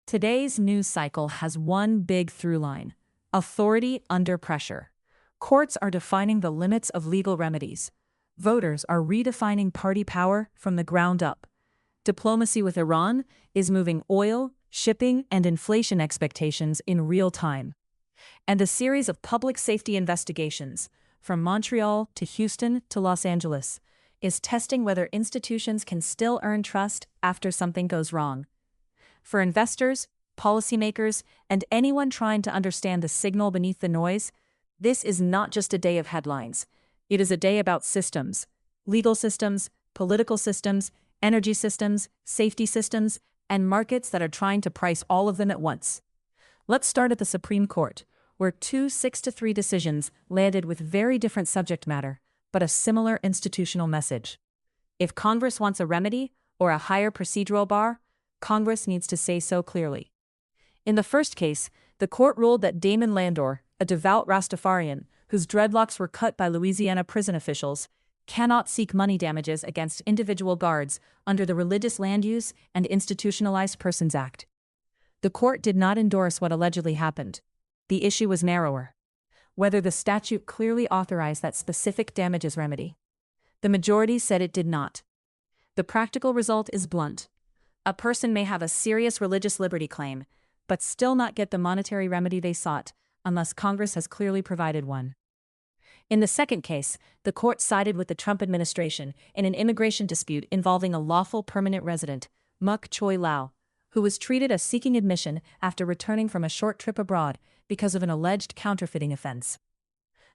Today's news cycle has one big through line: authority under pressure. Courts are defining the limits of legal remedies. Voters are redefining party power from the ground up. Diplomacy with Iran is moving oil, shipping, and inflation expectations in real time. And a series of public safety investigations, from Montreal to Houston to Los Angeles, is testing whether institutions can still earn trust after something goes wrong. For investors, policymakers, and anyone trying to understand the signal beneath the noise, this is not just a day of headlines. It is a day about systems: legal systems, political systems, energy systems, safety systems, and markets that are trying to price all of them at once. Let's start at the Supreme Court, where two 6-3 decisions landed with very different subject matter, but a similar institutional message. If Congress wants a remedy or a higher procedural bar, Congress needs to say so clearly. In the first case, the court ruled that Damon Landor, a devout Rastafarian whose dreadlocks were cut by Louisiana prison officials, cannot seek money damages against individual guards under the Religious Land Use and Institutionalized Persons Act. The court did not endorse what allegedly happened. The issue was narrower: whether the statute clearly authorized that specific damages remedy. The majority said it did not. The practical result is blunt. A person may have a serious religious liberty claim, but still not get the monetary remedy they sought, unless Congress has clearly provided one. In the second case, the court sided with the Trump administration in an immigration dispute involving a lawful permanent resident, Muk Choi Lau, who was treated as seeking admission after returning from a short trip abroad because of an alleged counterfeiting offense.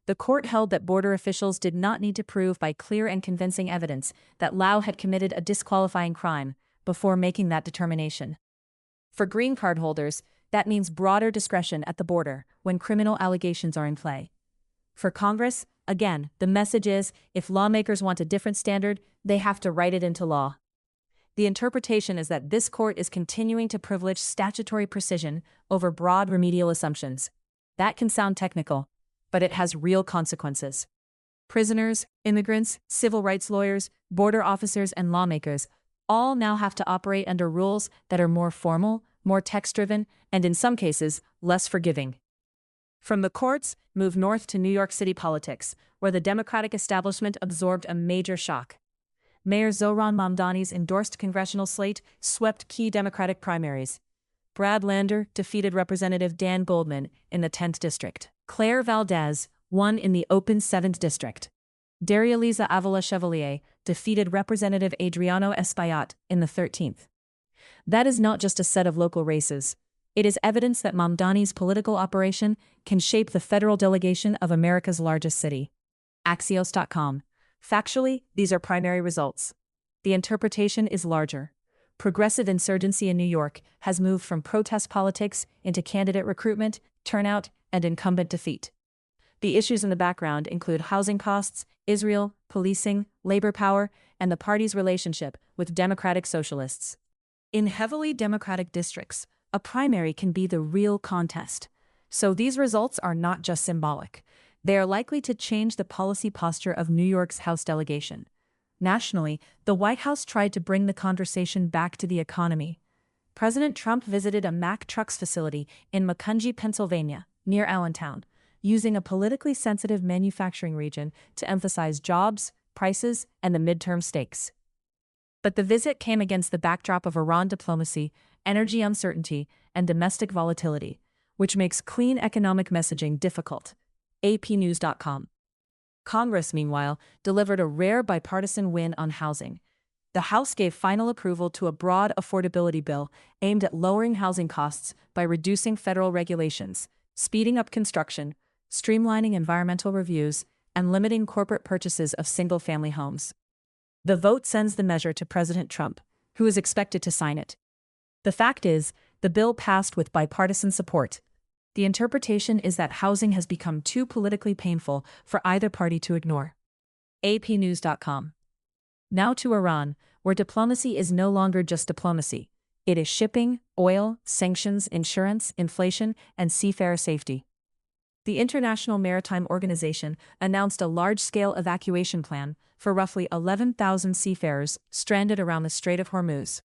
The court held that border officials did not need to prove by clear and convincing evidence that Lau had committed a disqualifying crime before making that determination. For green card holders, that means broader discretion at the border when criminal allegations are in play. For Congress, again, the message is, if lawmakers want a different standard, they have to write it into law. The interpretation is that this court is continuing to privilege statutory precision over broad remedial assumptions. That can sound technical, but it has real consequences. Prisoners, immigrants, civil rights lawyers, border officers, and lawmakers all now have to operate under rules that are more formal, more text-driven, and in some cases, less forgiving. From the courts, move north to New York City politics, where the Democratic establishment absorbed a major shock. Mayor Zohran Mamdani's endorsed congressional slate swept key Democratic primaries. Brad Lander defeated Representative Dan Goldman in the 10th District. Claire Valdez won in the open 7th District. Daria-Liza Avila Chevalier defeated Representative Adriano Espaillat in the 13th. That is not just a set of local races. It is evidence that Mamdani's political operation can shape the federal delegation of America's largest city. Axios.com. Factually, these are primary results. The interpretation is larger. Progressive insurgency in New York has moved from protest politics into candidate recruitment, turnout, and incumbent defeat. The issues in the background include housing costs, Israel, policing, labor power, and the party's relationship with Democratic Socialists. In heavily Democratic districts, a primary can be the real contest. So these results are not just symbolic. They are likely to change the policy posture of New York's House delegation. Nationally, the White House tried to bring the conversation back to the economy. President Trump visited a Mack Trucks facility in Macungie, Pennsylvania, near Allentown, using a politically sensitive manufacturing region to emphasize jobs, prices, and the midterm stakes. But the visit came against the backdrop of Iran diplomacy, energy uncertainty, and domestic volatility, which makes clean economic messaging difficult. APnews.com. Congress, meanwhile, delivered a rare bipartisan win on housing. The House gave final approval to a broad affordability bill aimed at lowering housing costs by reducing federal regulations, speeding up construction, streamlining environmental reviews, and limiting corporate purchases of single-family homes. The vote sends the measure to President Trump, who is expected to sign it. The fact is, the bill passed with bipartisan support. The interpretation is that housing has become too politically painful for either party to ignore. APnews.com. Now to Iran, where diplomacy is no longer just diplomacy. It is shipping, oil, sanctions, insurance, inflation, and seafarer safety. The International Maritime Organization announced a large-scale evacuation plan for roughly 11,000 seafarers stranded around the Strait of Hormuz.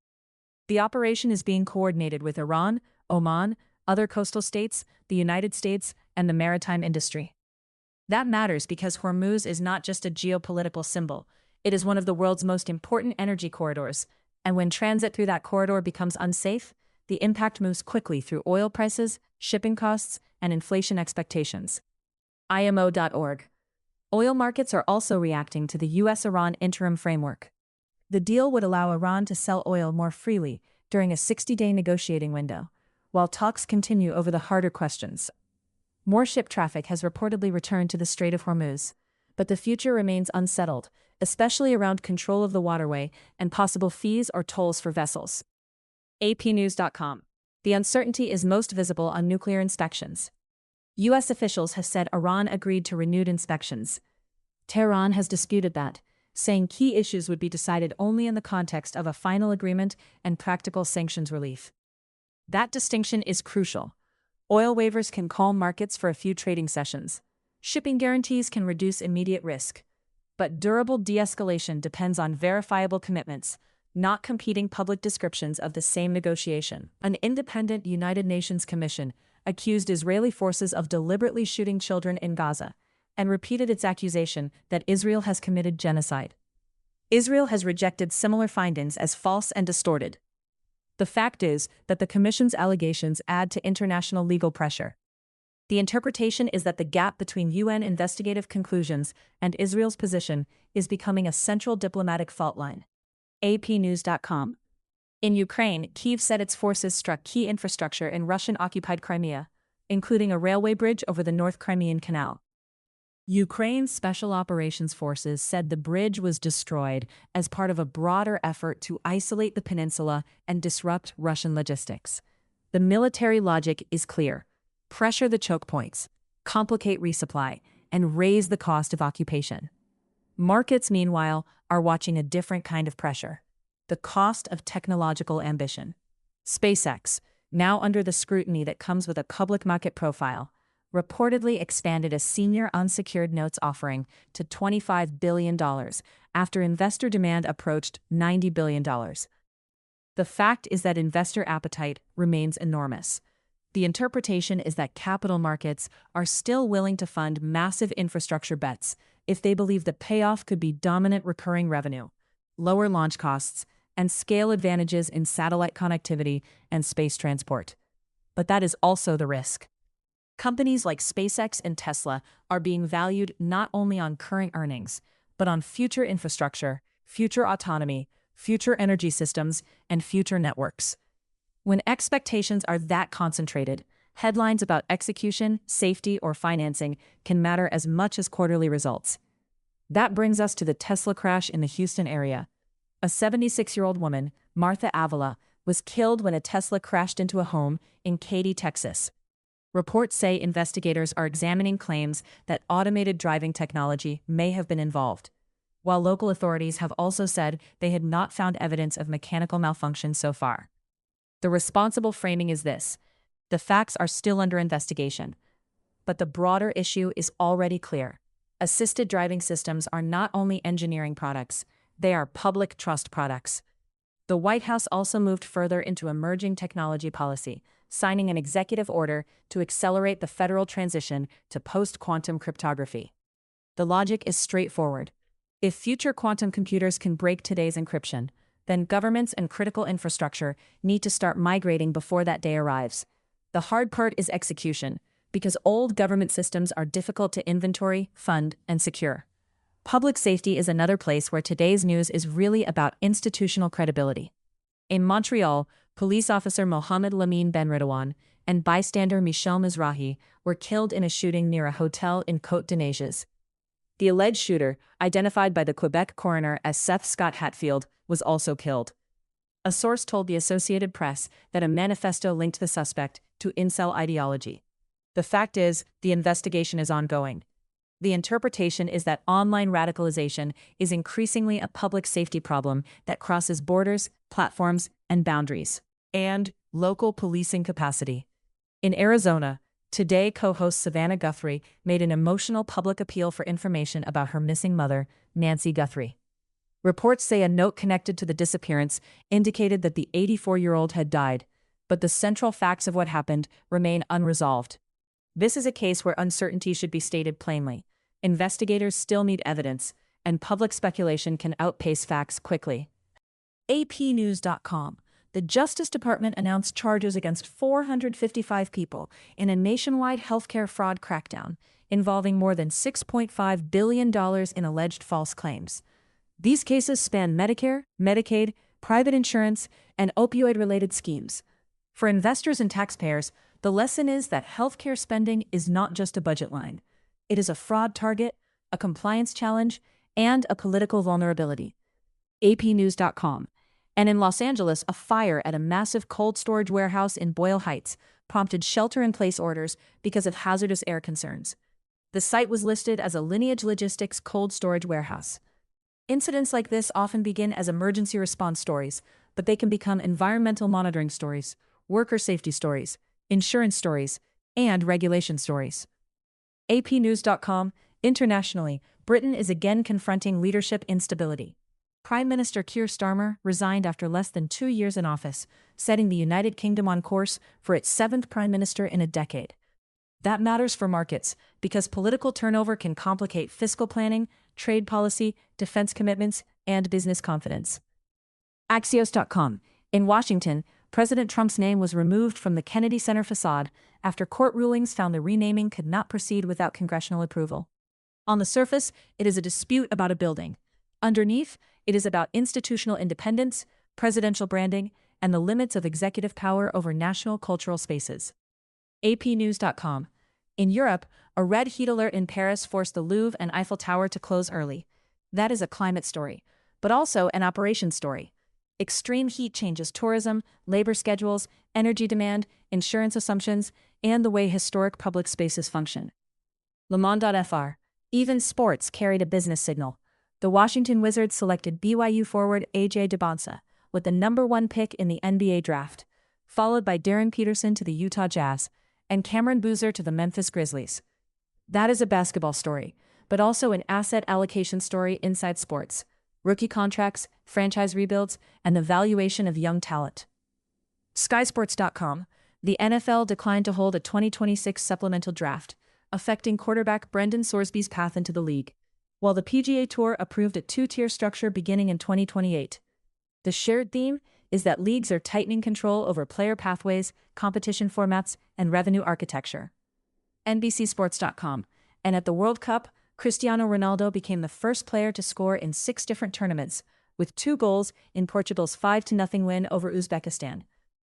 The operation is being coordinated with Iran, Oman, other coastal states, the United States, and the maritime industry. That matters because Hormuz is not just a geopolitical symbol, it is one of the world's most important energy corridors, and when transit through that corridor becomes unsafe, the impact moves quickly through oil prices, shipping costs, and inflation expectations. IMO.org. Oil markets are also reacting to the US-Iran interim framework. The deal would allow Iran to sell oil more freely during a 60-day negotiating window, while talks continue over the harder questions. More ship traffic has reportedly returned to the Strait of Hormuz, but the future remains unsettled, especially around control of the waterway and possible fees or tolls for vessels. APnews.com. The uncertainty is most visible on nuclear inspections. U.S. officials have said Iran agreed to renewed inspections. Tehran has disputed that, saying key issues would be decided only in the context of a final agreement and practical sanctions relief. That distinction is crucial. Oil waivers can calm markets for a few trading sessions. Shipping guarantees can reduce immediate risk. But durable de-escalation depends on verifiable commitments, not competing public descriptions of the same negotiation. An independent United Nations commission accused Israeli forces of deliberately shooting children in Gaza and repeated its accusation that Israel has committed genocide. Israel has rejected similar findings as false and distorted. The fact is that the Commission's allegations add to international legal pressure. The interpretation is that the gap between UN investigative conclusions and Israel's position is becoming a central diplomatic fault line. APnews.com. In Ukraine, Kyiv said its forces struck key infrastructure in Russian-occupied Crimea, including a railway bridge over the North Crimean Canal. Ukraine's Special Operations Forces said the bridge was destroyed as part of a broader effort to isolate the peninsula and disrupt Russian logistics. The military logic is clear: pressure the choke points, complicate resupply, and raise the cost of occupation. Markets, meanwhile, are watching a different kind of pressure: the cost of technological ambition. SpaceX, now under the scrutiny that comes with a public market profile, reportedly expanded a senior unsecured notes offering to $25 billion after investor demand approached $90 billion. The fact is that investor appetite remains enormous. The interpretation is that capital markets are still willing to fund massive infrastructure bets if they believe the payoff could be dominant recurring revenue, lower launch costs, and scale advantages in satellite connectivity and space transport. But that is also the risk. Companies like SpaceX and Tesla are being valued not only on current earnings, but on future infrastructure, future autonomy, future energy systems, and future networks. When expectations are that concentrated, headlines about execution, safety, or financing can matter as much as quarterly results. That brings us to the Tesla crash in the Houston area. A 76-year-old woman, Martha Avila, was killed when a Tesla crashed into a home in Katy, Texas. Reports say investigators are examining claims that automated driving technology may have been involved, while local authorities have also said they had not found evidence of mechanical malfunction so far. The responsible framing is this: the facts are still under investigation, but the broader issue is already clear. Assisted driving systems are not only engineering products, they are public trust products. The White House also moved further into emerging technology policy, signing an executive order to accelerate the federal transition to post-quantum cryptography. The logic is straightforward. If future quantum computers can break today's encryption, then governments and critical infrastructure need to start migrating before that day arrives. The hard part is execution, because old government systems are difficult to inventory, fund, and secure. Public safety is another place where today's news is really about institutional credibility. In Montreal, police officer Mohamed Lamine Benridouane and bystander Michel Mizrahi were killed in a shooting near a hotel in Côte-de-Neiges. The alleged shooter, identified by the Quebec coroner as Seth Scott Hatfield, was also killed. A source told the Associated Press that a manifesto linked the suspect to incel ideology. The fact is, the investigation is ongoing. The interpretation is that online radicalization is increasingly a public safety problem that crosses borders, platforms, and boundaries. And local policing capacity. In Arizona, Today co-host Savannah Guthrie made an emotional public appeal for information about her missing mother, Nancy Guthrie. Reports say a note connected to the disappearance indicated that the 84-year-old had died, but the central facts of what happened remain unresolved. This is a case where uncertainty should be stated plainly. Investigators still need evidence, and public speculation can outpace facts quickly. APnews.com. The Justice Department announced charges against 455 people in a nationwide healthcare fraud crackdown involving more than $6.5 billion in alleged false claims. These cases span Medicare, Medicaid, private insurance, and opioid-related schemes. For investors and taxpayers, the lesson is that healthcare spending is not just a budget line. It is a fraud target, a compliance challenge, and a political vulnerability. APnews.com. And in Los Angeles, a fire at a massive cold storage warehouse in Boyle Heights prompted shelter-in-place orders because of hazardous air concerns. The site was listed as a Lineage Logistics cold storage warehouse. Incidents like this often begin as emergency response stories, but they can become environmental monitoring stories, worker safety stories, insurance stories, and regulation stories. APnews.com. Internationally, Britain is again confronting leadership instability. Prime Minister Keir Starmer resigned after less than 2 years in office, setting the United Kingdom on course for its 7th prime minister in a decade. That matters for markets because political turnover can complicate fiscal planning, trade policy, defense commitments, and business confidence. Axios.com. In Washington, President Trump's name was removed from the Kennedy Center facade after court rulings found the renaming could not proceed without congressional approval. On the surface, it is a dispute about a building. Underneath, it is about institutional independence, presidential branding, and the limits of executive power over national cultural spaces. APnews.com. In Europe, a red heat alert in Paris forced the Louvre and Eiffel Tower to close early. That is a climate story, but also an operations story. Extreme heat changes tourism, labor schedules, energy demand, insurance assumptions, and the way historic public spaces function. Le Monde.fr. Even sports carried a business signal. The Washington Wizards selected BYU forward A.J. Debonsa with the #1 pick in the NBA draft, followed by Darren Peterson to the Utah Jazz and Cameron Boozer to the Memphis Grizzlies. That is a basketball story, but also an asset allocation story inside sports. Rookie contracts, franchise rebuilds, and the valuation of young talent. SkySports.com. The NFL declined to hold a 2026 supplemental draft, affecting quarterback Brendan Sorsby's path into the league, while the PGA Tour approved a 2-tier structure beginning in 2028. The shared theme is that leagues are tightening control over player pathways, competition formats, and revenue architecture. NBCSports.com. And at the World Cup, Cristiano Ronaldo became the first player to score in 6 different tournaments, with 2 goals in Portugal's 5-0 win over Uzbekistan.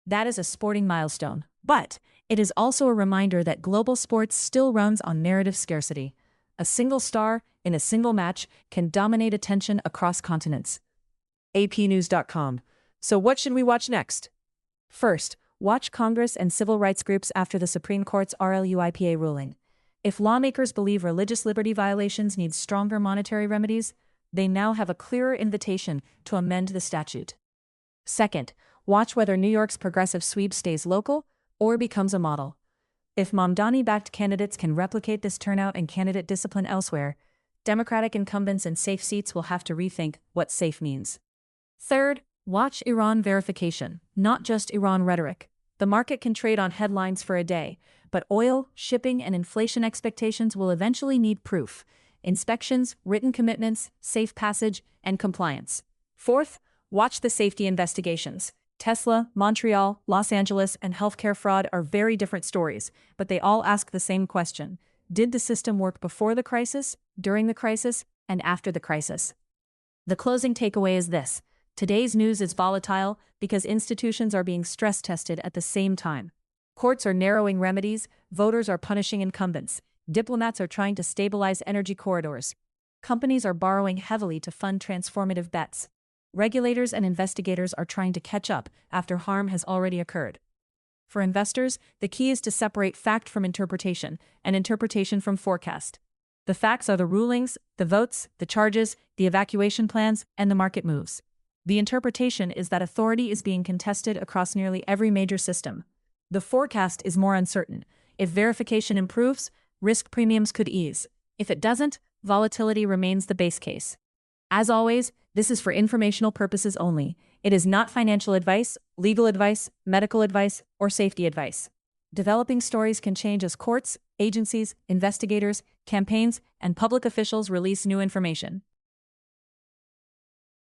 That is a sporting milestone, but it is also a reminder that global sports still runs on narrative scarcity. A single star in a single match can dominate attention across continents. APnews.com. So what should we watch next? First, watch Congress and civil rights groups after the Supreme Court's RLUIPA ruling. If lawmakers believe religious liberty violations need stronger monetary remedies, they now have a clearer invitation to amend the statute. Second, watch whether New York's progressive sweep stays local or becomes a model. If Mamdani-backed candidates can replicate this turnout and candidate discipline elsewhere, Democratic incumbents in safe seats will have to rethink what safe means. Third, watch Iran verification, not just Iran rhetoric. The market can trade on headlines for a day, but oil, shipping, and inflation expectations will eventually need proof: inspections, written commitments, safe passage, and compliance. Fourth, watch the safety investigations. Tesla, Montreal, Los Angeles, and healthcare fraud are very different stories, but they all ask the same question: did the system work before the crisis, during the crisis, and after the crisis? The closing takeaway is this: today's news is volatile because institutions are being stress-tested at the same time. Courts are narrowing remedies, voters are punishing incumbents, diplomats are trying to stabilize energy corridors. Companies are borrowing heavily to fund transformative bets. Regulators and investigators are trying to catch up after harm has already occurred. For investors, the key is to separate fact from interpretation and interpretation from forecast. The facts are the rulings, the votes, the charges, the evacuation plans, and the market moves. The interpretation is that authority is being contested across nearly every major system. The forecast is more uncertain. If verification improves, risk premiums could ease. If it doesn't, volatility remains the base case. As always, this is for informational purposes only. It is not financial advice, legal advice, medical advice, or safety advice. Developing stories can change as courts, agencies, investigators, campaigns, and public officials release new information.